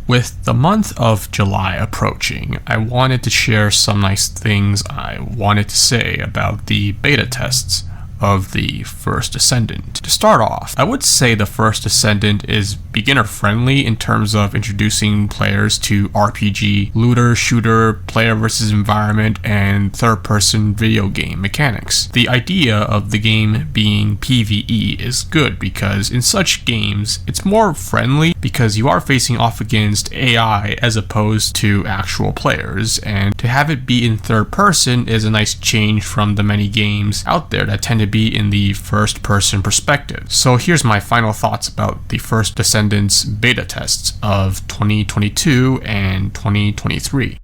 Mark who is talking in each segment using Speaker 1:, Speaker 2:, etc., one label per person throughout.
Speaker 1: With the month of July approaching, I wanted to share some nice things I wanted to say about the beta tests of the First Descendant. To start off, I would say the First Descendant is beginner friendly in terms of introducing players to RPG, looter, shooter, player versus environment, and third-person video game mechanics. The idea of the game being PvE is good because in such games, it's more friendly because you are facing off against AI as opposed to actual players, and to have it be in third person is a nice change from the many games out there that tend to be in the first person perspective. So here's my final thoughts about the First Descendant's beta tests of 2022 and 2023.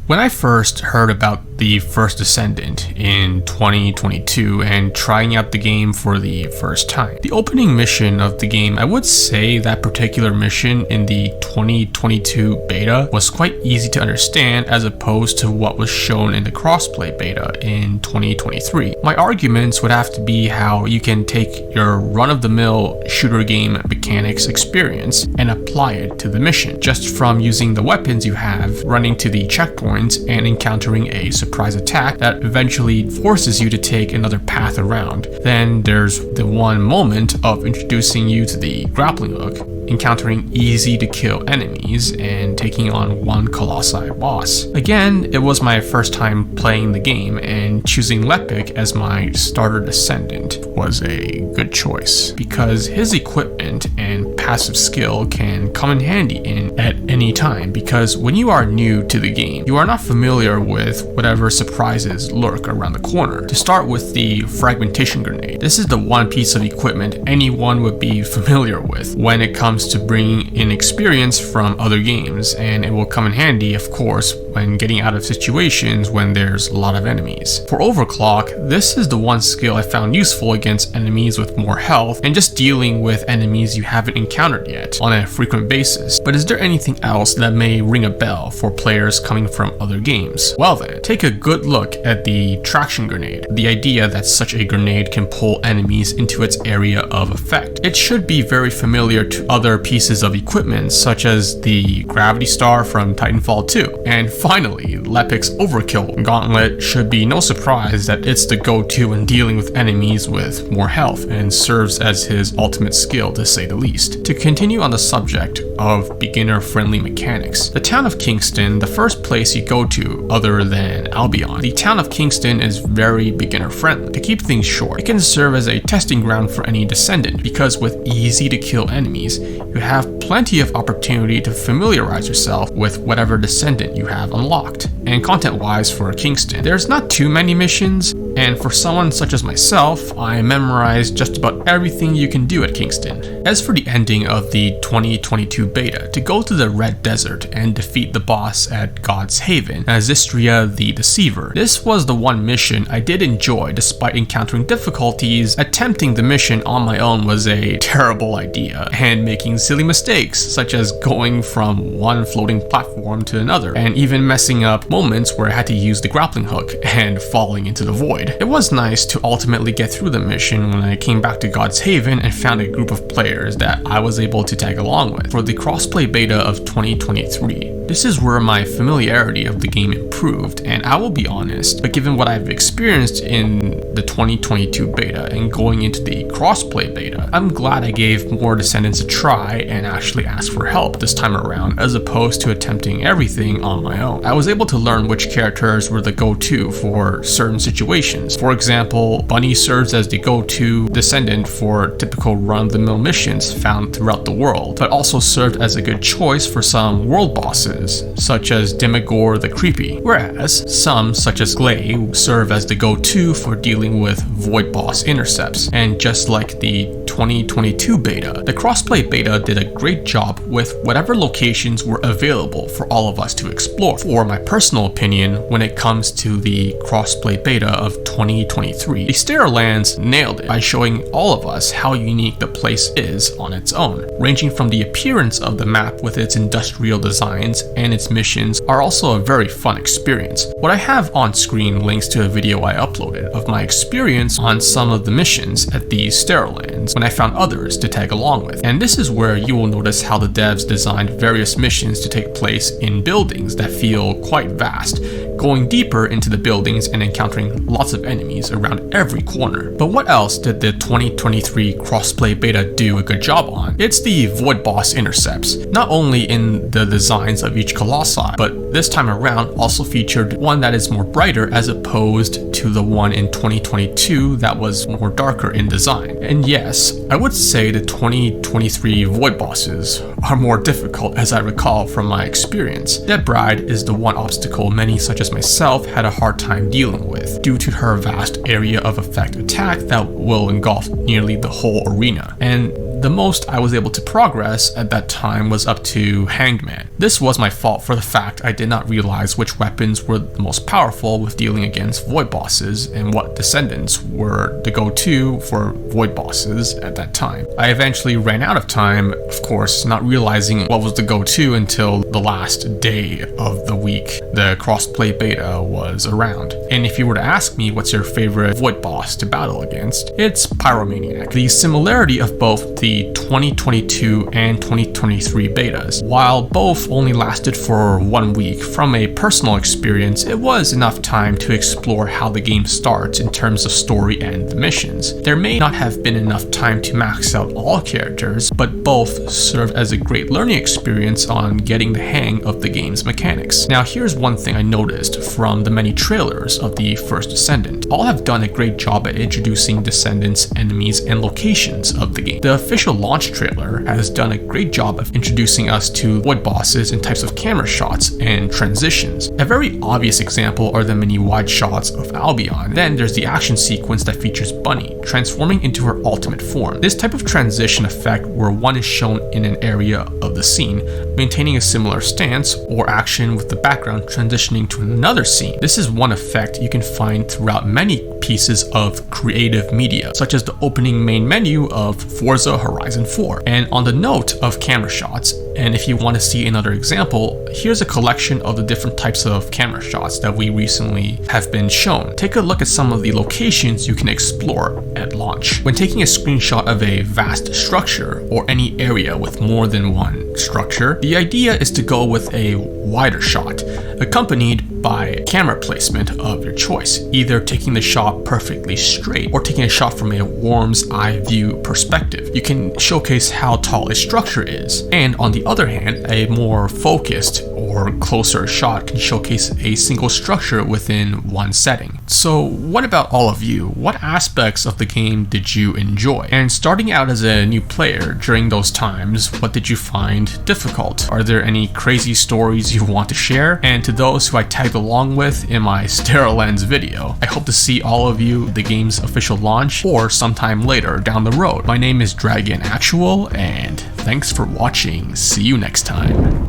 Speaker 1: When I first heard about the First Descendant in 2022 and trying out the game for the first time, the opening mission of the game, I would say that particular mission in the 2022 beta was quite easy to understand as opposed to what was shown in the crossplay beta in 2023. My arguments would have to be how you can take your run-of-the-mill shooter game mechanics experience and apply it to the mission, just from using the weapons you have, running to the checkpoint, and encountering a surprise attack that eventually forces you to take another path around. Then there's the one moment of introducing you to the grappling hook, encountering easy to kill enemies, and taking on one colossi boss. Again, it was my first time playing the game, and choosing Lepic as my starter descendant was a good choice because his equipment and passive skill can come in handy at any time, because when you are new to the game, you are not familiar with whatever surprises lurk around the corner. To start with the fragmentation grenade, this is the one piece of equipment anyone would be familiar with when it comes to bringing in experience from other games, and it will come in handy, of course, when getting out of situations when there's a lot of enemies. For overclock, this is the one skill I found useful against enemies with more health and just dealing with enemies you haven't encountered yet on a frequent basis. But is there anything else that may ring a bell for players coming from other games? Well then, take a good look at the traction grenade. The idea that such a grenade can pull enemies into its area of effect. It should be very familiar to other pieces of equipment such as the gravity star from Titanfall 2. And finally, Lepic's overkill gauntlet should be no surprise that it's the go-to when dealing with enemies with more health and serves as his ultimate skill, to say the least. To continue on the subject of beginner-friendly mechanics, the town of Kingston, the first place you go to other than Albion, the town of Kingston is very beginner-friendly. To keep things short, it can serve as a testing ground for any descendant because with easy-to-kill enemies, you have plenty of opportunity to familiarize yourself with whatever descendant you have unlocked. And content-wise for Kingston, there's not too many missions, and for someone such as myself, I memorized just about everything you can do at Kingston. As for the ending of the 2022 beta, to go to the Red Desert and defeat the boss at God's Haven, Azistria the Deceiver, this was the one mission I did enjoy despite encountering difficulties. Attempting the mission on my own was a terrible idea, and making silly mistakes such as going from one floating platform to another, and even messing up moments where I had to use the grappling hook and falling into the void. It was nice to ultimately get through the mission when I came back to God's Haven and found a group of players that I was able to tag along with. For the crossplay beta of 2023, this is where my familiarity of the game improved, and I will be honest, but given what I've experienced in the 2022 beta and going into the crossplay beta, I'm glad I gave more Descendants a try and actually asked for help this time around as opposed to attempting everything on my own. I was able to learn which characters were the go-to for certain situations. For example, Bunny serves as the go-to Descendant for typical run-of-the-mill missions found throughout the world, but also served as a good choice for some world bosses such as Demogorgon the Creepy, whereas some, such as Glay, serve as the go-to for dealing with void boss intercepts. And just like the 2022 beta, the crossplay beta did a great job with whatever locations were available for all of us to explore. For my personal opinion, when it comes to the crossplay beta of 2023, the Stairlands nailed it by showing all of us how unique the place is on its own, ranging from the appearance of the map with its industrial designs and its missions are also a very fun experience. What I have on screen links to a video I uploaded of my experience on some of the missions at these Stereolands when I found others to tag along with. And this is where you will notice how the devs designed various missions to take place in buildings that feel quite vast, going deeper into the buildings and encountering lots of enemies around every corner. But what else did the 2023 crossplay beta do a good job on? It's the Void Boss intercepts, not only in the designs of each Colossi, but this time around also featured one that is more brighter as opposed to the one in 2022 that was more darker in design. And yes, I would say the 2023 Void Bosses are more difficult, as I recall from my experience. Dead Bride is the one obstacle many such as myself had a hard time dealing with due to her vast area of effect attack that will engulf nearly the whole arena. And the most I was able to progress at that time was up to Hanged Man. This was my fault for the fact I did not realize which weapons were the most powerful with dealing against Void Bosses and what Descendants were the go-to for Void Bosses at that time. I eventually ran out of time, of course, not realizing what was the go-to until the last day of the week the crossplay beta was around. And if you were to ask me what's your favorite Void Boss to battle against, it's Pyromaniac. The similarity of both the 2022 and 2023 betas. While both only lasted for 1 week, from a personal experience, it was enough time to explore how the game starts in terms of story and the missions. There may not have been enough time to max out all characters, but both served as a great learning experience on getting the hang of the game's mechanics. Now here's one thing I noticed from the many trailers of the First Descendant. All have done a great job at introducing Descendants, enemies, and locations of the game. The official launch trailer has done a great job of introducing us to Void Bosses and types of camera shots and transitions. A very obvious example are the many wide shots of Albion. Then there's the action sequence that features Bunny transforming into her ultimate form. This type of transition effect where one is shown in an area of the scene, maintaining a similar stance, or action with the background transitioning to another scene. This is one effect you can find throughout many pieces of creative media, such as the opening main menu of Forza Horizon 4. And on the note of camera shots, and if you want to see another example, here's a collection of the different types of camera shots that we recently have been shown. Take a look at some of the locations you can explore at launch. When taking a screenshot of a vast structure or any area with more than one structure, the idea is to go with a wider shot, accompanied by camera placement of your choice, either taking the shot perfectly straight or taking a shot from a worm's eye view perspective. You can showcase how tall a structure is, and on the other hand, a more focused or closer shot can showcase a single structure within one setting. So what about all of you? What aspects of the game did you enjoy? And starting out as a new player during those times, what did you find difficult? Are there any crazy stories you want to share? And to those who I tagged along with in my Stereolands video, I hope to see all of you at the game's official launch or sometime later down the road. My name is Dragon Actual, and thanks for watching. See you next time.